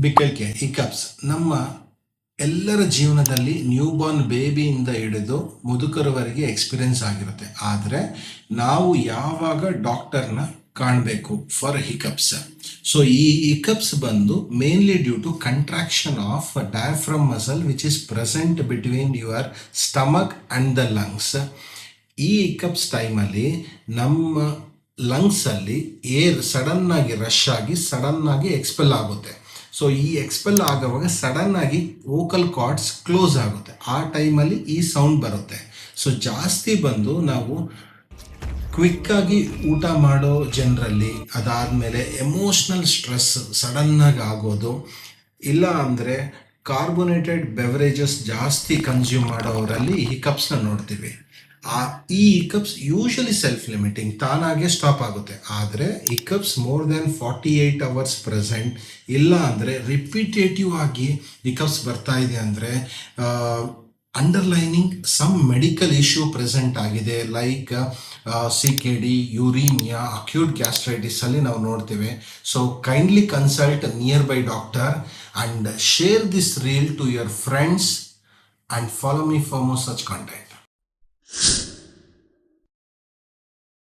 ಬಿಕ್ಕಳಿಕೆ hiccups ನಮ್ಮ ಎಲ್ಲರ ಜೀವನದಲ್ಲಿ ನ್ಯೂಬಾರ್ನ್ ಬೇಬಿಯಿಂದ ಹಿಡಿದು ಮುದುಕರವರೆಗೆ ಎಕ್ಸ್ಪೀರಿಯನ್ಸ್ ಆಗಿರುತ್ತೆ. ಆದರೆ ನಾವು ಯಾವಾಗ ಡಾಕ್ಟರ್ನ ಕಾಣಬೇಕು ಫಾರ್ ಹಿಕಪ್ಸ್? ಸೊ ಈ ಹಿಕಪ್ಸ್ ಬಂದು mainly due to contraction of diaphragm muscle which is present between your stomach and the lungs. ಈ ಹಿಕಪ್ಸ್ ಟೈಮಲ್ಲಿ ನಮ್ಮ ಲಂಗ್ಸಲ್ಲಿ ಏರ್ ಸಡನ್ನಾಗಿ ರಶ್ ಆಗಿ ಸಡನ್ನಾಗಿ ಎಕ್ಸ್ಪೆಲ್ ಆಗುತ್ತೆ. ಸೊ ಈ ಎಕ್ಸ್ಪೆಲ್ ಆಗುವಾಗ ಸಡನ್ನಾಗಿ ವೋಕಲ್ ಕಾರ್ಡ್ಸ್ ಕ್ಲೋಸ್ ಆಗುತ್ತೆ. ಆ ಟೈಮಲ್ಲಿ ಈ ಸೌಂಡ್ ಬರುತ್ತೆ. ಸೊ ಜಾಸ್ತಿ ಬಂದು ನಾವು ಕ್ವಿಕ್ಕಾಗಿ ಊಟ ಮಾಡೋ ಜನರಲ್ಲಿ, ಅದಾದಮೇಲೆ ಎಮೋಷ್ನಲ್ ಸ್ಟ್ರೆಸ್ ಸಡನ್ನಾಗಿ ಆಗೋದು, ಇಲ್ಲ ಅಂದರೆ ಕಾರ್ಬೋನೇಟೆಡ್ ಬೆವರೇಜಸ್ ಜಾಸ್ತಿ ಕನ್ಸ್ಯೂಮ್ ಮಾಡೋವರಲ್ಲಿ ಹಿಕಪ್ಸ್ನ ನೋಡ್ತೀವಿ. ಈ ಹಿಕಪ್ಸ್ ಯೂಶಲಿ ಸೆಲ್ಫ್ ಲಿಮಿಟಿಂಗ್, ತಾನಾಗೆ ಸ್ಟಾಪ್ ಆಗುತ್ತೆ. ಆದರೆ hiccups more than 48 hours present, ಇಲ್ಲ ಅಂದರೆ ರಿಪಿಟೇಟಿವ್ ಆಗಿ ಹಿಕಪ್ಸ್ ಬರ್ತಾ ಇದೆ ಅಂದರೆ underlining some medical issue present ಆಗಿದೆ. Like CKD, uraemia, acute gastritis ಅಲ್ಲಿ ನಾವು ನೋಡ್ತೇವೆ. So kindly consult nearby doctor and share this reel to your friends and follow me for more such content.